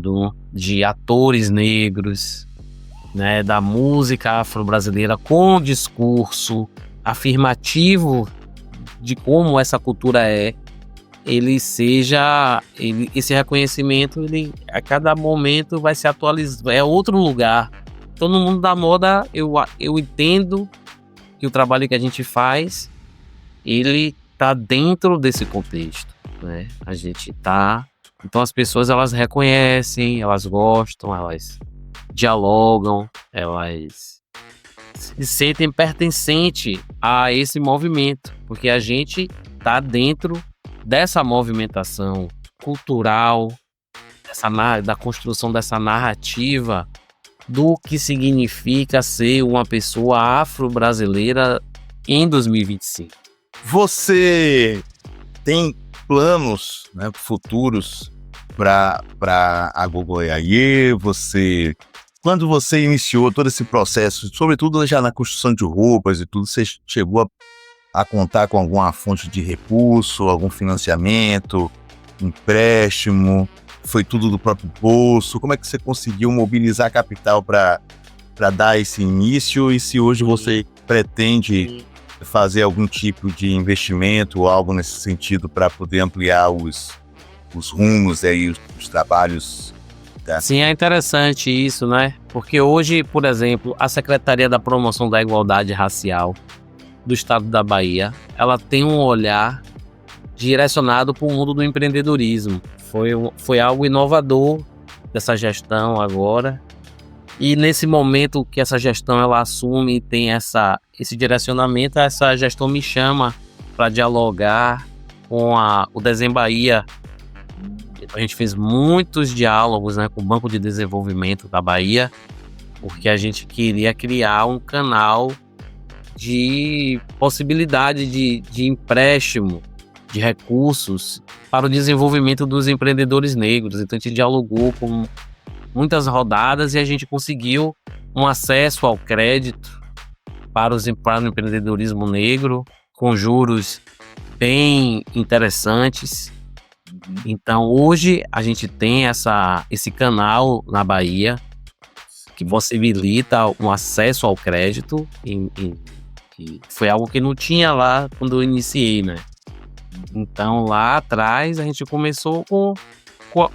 de atores negros, né, da música afro-brasileira com discurso afirmativo de como essa cultura é, esse reconhecimento, ele a cada momento vai se atualizar, é outro lugar. Então no mundo da moda eu entendo que o trabalho que a gente faz, ele tá dentro desse contexto, né? A gente tá, então as pessoas elas reconhecem, elas gostam, elas dialogam, elas se sentem pertencentes a esse movimento, porque a gente tá dentro dessa movimentação cultural, da construção dessa narrativa do que significa ser uma pessoa afro-brasileira em 2025. Você tem planos, né, futuros para a Gogo Iayê? Quando você iniciou todo esse processo, sobretudo já na construção de roupas e tudo, você chegou a contar com alguma fonte de recurso, algum financiamento, empréstimo? Foi tudo do próprio bolso? Como é que você conseguiu mobilizar capital para dar esse início? E se hoje você pretende fazer algum tipo de investimento ou algo nesse sentido para poder ampliar os rumos aí, os trabalhos? Sim, é interessante isso, né? Porque hoje, por exemplo, a Secretaria da Promoção da Igualdade Racial do Estado da Bahia, ela tem um olhar direcionado para o mundo do empreendedorismo. Foi algo inovador dessa gestão agora. E nesse momento que essa gestão ela assume e tem esse direcionamento, essa gestão me chama para dialogar com o Desenho Bahia. A gente fez muitos diálogos, né, com o Banco de Desenvolvimento da Bahia, porque a gente queria criar um canal de possibilidade de empréstimo de recursos para o desenvolvimento dos empreendedores negros. Então a gente dialogou com muitas rodadas e a gente conseguiu um acesso ao crédito para o empreendedorismo negro com juros bem interessantes. Então hoje a gente tem esse canal na Bahia que possibilita um acesso ao crédito e foi algo que não tinha lá quando eu iniciei, né? Então lá atrás a gente começou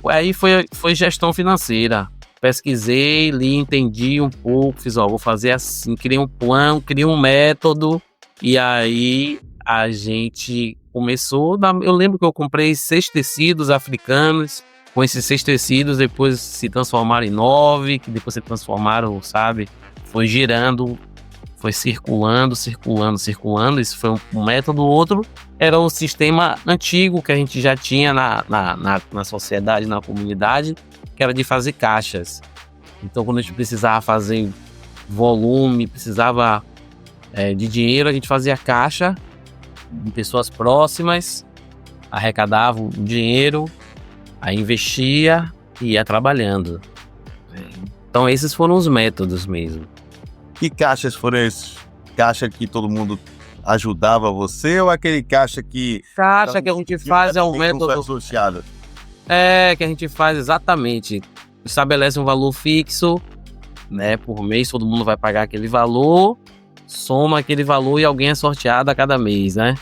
aí foi gestão financeira. Pesquisei, li, entendi um pouco, fiz, vou fazer assim, criei um plano, criei um método e aí a gente começou, eu lembro que eu comprei 6 tecidos africanos, com esses 6 tecidos depois se transformaram em 9, que depois se transformaram, sabe, foi girando, foi circulando, isso foi um método. O outro era o sistema antigo que a gente já tinha na sociedade, na comunidade, que era de fazer caixas. Então quando a gente precisava fazer volume, precisava de dinheiro, a gente fazia caixa em pessoas próximas, arrecadava o dinheiro, aí investia e ia trabalhando. Então esses foram os métodos mesmo. Que caixas foram esses? Caixa que todo mundo ajudava você ou aquele caixa que... Caixa que a gente faz é um método... associado? Que a gente faz exatamente. Estabelece um valor fixo, né? Por mês todo mundo vai pagar aquele valor, soma aquele valor e alguém é sorteado a cada mês, né?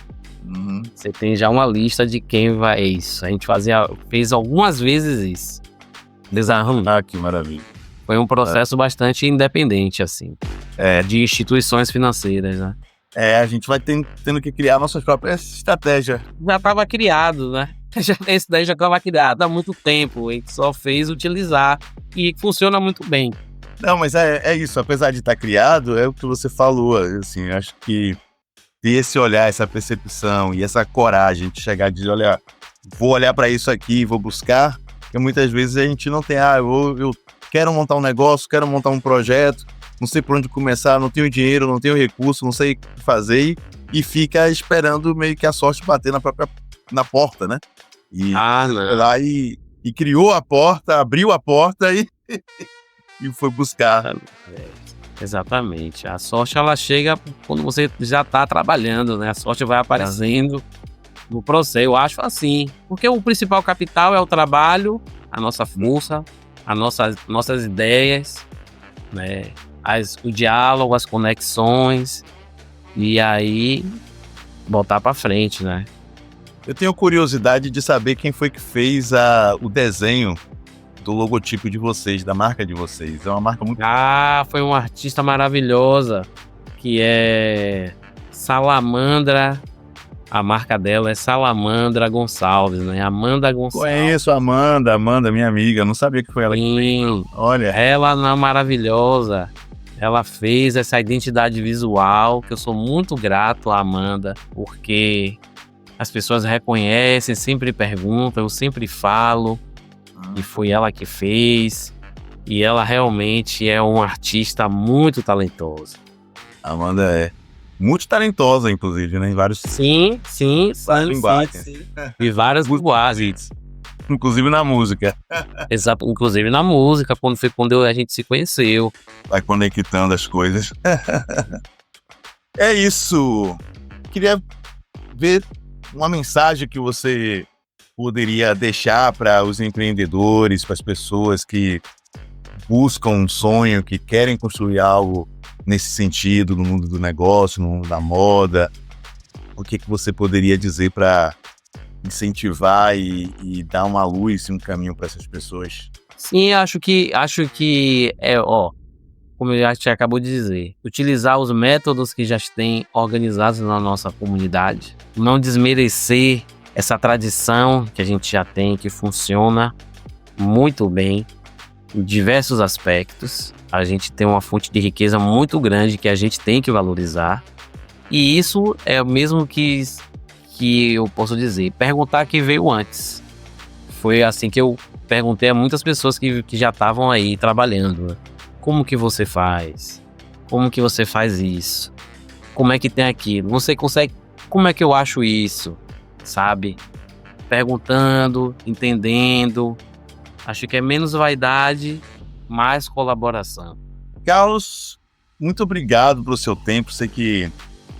Uhum. Você tem já uma lista de quem vai isso. A gente fez algumas vezes isso. Desarrumado. Ah, que maravilha. Foi um processo bastante independente, assim. De instituições financeiras, né? A gente vai tendo que criar nossas próprias estratégias. Já estava criado, né? Esse daí já estava criado há muito tempo. A gente só fez utilizar e funciona muito bem. Não, mas é isso. Apesar de estar criado, é o que você falou. Assim, acho que ter esse olhar, essa percepção e essa coragem de chegar e dizer, olha, vou olhar para isso aqui, vou buscar. Porque muitas vezes a gente não tem, eu quero montar um negócio, quero montar um projeto, não sei por onde começar, não tenho dinheiro, não tenho recurso, não sei o que fazer e fica esperando meio que a sorte bater na porta, né? E não. lá e criou a porta, abriu a porta e foi buscar. Exatamente. A sorte ela chega quando você já está trabalhando, né? A sorte vai aparecendo no processo. Eu acho assim, porque o principal capital é o trabalho, a nossa força, nossas ideias, né? O diálogo, as conexões, e aí botar para frente, né? Eu tenho curiosidade de saber quem foi que fez o desenho do logotipo de vocês, da marca de vocês. É uma marca muito... Foi uma artista maravilhosa, que é Salamandra. A marca dela é Salamandra Gonçalves, né? Amanda Gonçalves. Conheço a Amanda, minha amiga. Eu não sabia que foi ela que fez. Olha. Ela é maravilhosa. Ela fez essa identidade visual, que eu sou muito grato à Amanda, porque as pessoas reconhecem, sempre perguntam, eu sempre falo, e foi ela que fez, e ela realmente é uma artista muito talentosa. A Amanda é muito talentosa, inclusive, né? Em vários... Sim. E várias linguagens. Inclusive na música. Exato, inclusive na música, quando a gente se conheceu. Vai conectando as coisas. É isso. Queria ver uma mensagem que você poderia deixar para os empreendedores, para as pessoas que buscam um sonho, que querem construir algo nesse sentido, no mundo do negócio, no mundo da moda. O que você poderia dizer para incentivar e dar uma luz e um caminho para essas pessoas? Sim, acho que como a gente acabou de dizer, utilizar os métodos que já tem organizados na nossa comunidade, não desmerecer essa tradição que a gente já tem, que funciona muito bem em diversos aspectos. A gente tem uma fonte de riqueza muito grande que a gente tem que valorizar, e isso é o mesmo que eu posso dizer, perguntar que veio antes. Foi assim que eu perguntei a muitas pessoas que já estavam aí trabalhando. Como que você faz? Como que você faz isso? Como é que tem aquilo? Você consegue... Como é que eu acho isso? Sabe? Perguntando, entendendo. Acho que é menos vaidade, mais colaboração. Carlos, muito obrigado pelo seu tempo. Sei que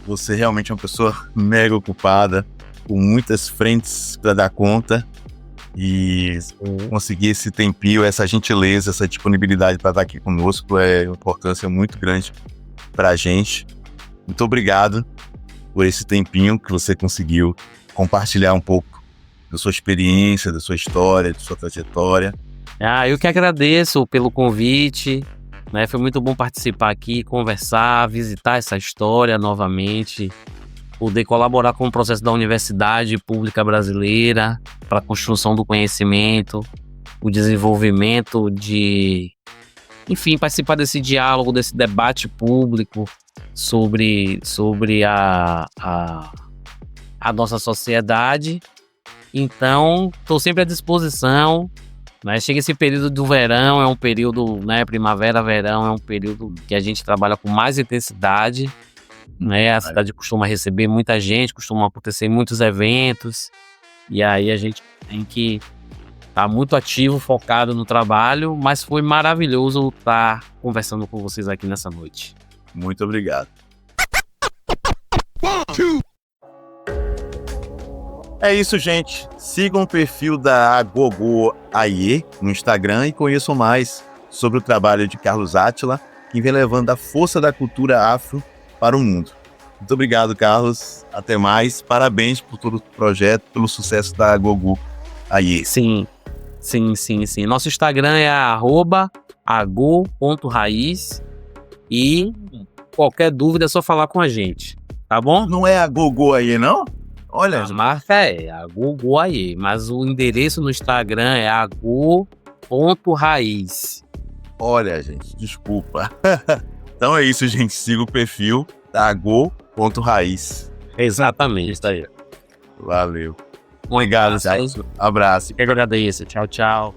você realmente é uma pessoa mega ocupada, com muitas frentes para dar conta, e conseguir esse tempinho, essa gentileza, essa disponibilidade para estar aqui conosco é uma importância muito grande para a gente. Muito obrigado por esse tempinho que você conseguiu compartilhar um pouco da sua experiência, da sua história, da sua trajetória. Eu que agradeço pelo convite, né? Foi muito bom participar aqui, conversar, visitar essa história novamente, poder colaborar com o processo da Universidade Pública Brasileira para a construção do conhecimento, o desenvolvimento enfim, participar desse diálogo, desse debate público sobre a nossa sociedade. Então, estou sempre à disposição, né? Chega esse período do verão, é um período, né, primavera, verão, é um período que a gente trabalha com mais intensidade, né? A cidade costuma receber muita gente, costuma acontecer muitos eventos, e aí a gente tem que estar muito ativo, focado no trabalho, mas foi maravilhoso estar conversando com vocês aqui nessa noite. Muito obrigado. É isso, gente. Sigam o perfil da Agogô Aie no Instagram e conheçam mais sobre o trabalho de Carlos Átila, que vem levando a força da cultura afro para o mundo. Muito obrigado, Carlos. Até mais. Parabéns por todo o projeto, pelo sucesso da Agogô Aie. Sim. Nosso Instagram é @ago.raiz, e qualquer dúvida é só falar com a gente, tá bom? Não é Agogô Aie, não? Olha, a marca é Agogô Aie, mas o endereço no Instagram é ago.raiz. Olha, gente, desculpa. Então é isso, gente. Siga o perfil da ago.raiz. Exatamente, isso aí. Valeu. Obrigado, Celso. Abraço. Eu agradeço. Tchau, tchau.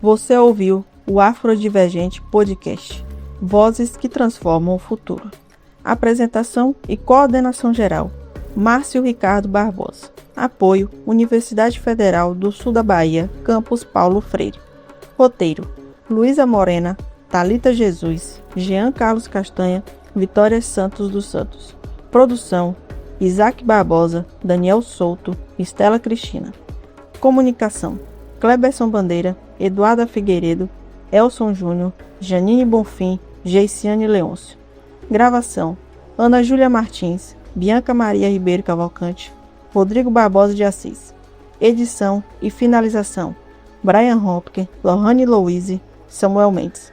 Você ouviu o Afrodivergente Podcast, vozes que transformam o futuro. Apresentação e coordenação geral: Márcio Ricardo Barbosa. Apoio: Universidade Federal do Sul da Bahia, Campus Paulo Freire. Roteiro: Luísa Morena, Thalita Jesus, Jean Carlos Castanha, Vitória Santos dos Santos. Produção: Isaac Barbosa, Daniel Souto, Estela Cristina. Comunicação: Cleberson Bandeira, Eduarda Figueiredo, Elson Júnior, Janine Bonfim, Geiciane Leôncio. Gravação: Ana Júlia Martins, Bianca Maria Ribeiro Cavalcante, Rodrigo Barbosa de Assis. Edição e finalização: Brian Hopker, Lohane Louise, Samuel Mendes.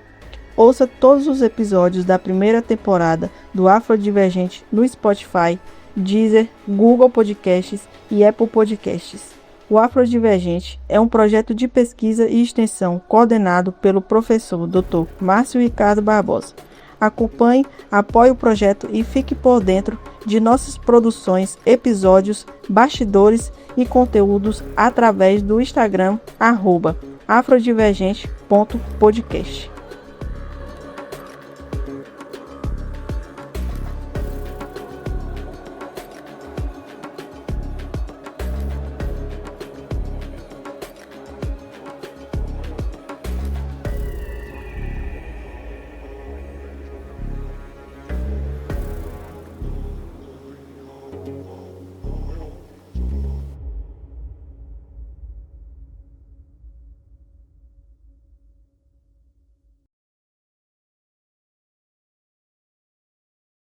Ouça todos os episódios da primeira temporada do Afrodivergente no Spotify, Deezer, Google Podcasts e Apple Podcasts. O Afrodivergente é um projeto de pesquisa e extensão coordenado pelo professor Dr. Márcio Ricardo Barbosa. Acompanhe, apoie o projeto e fique por dentro de nossas produções, episódios, bastidores e conteúdos através do Instagram @afrodivergente.podcast.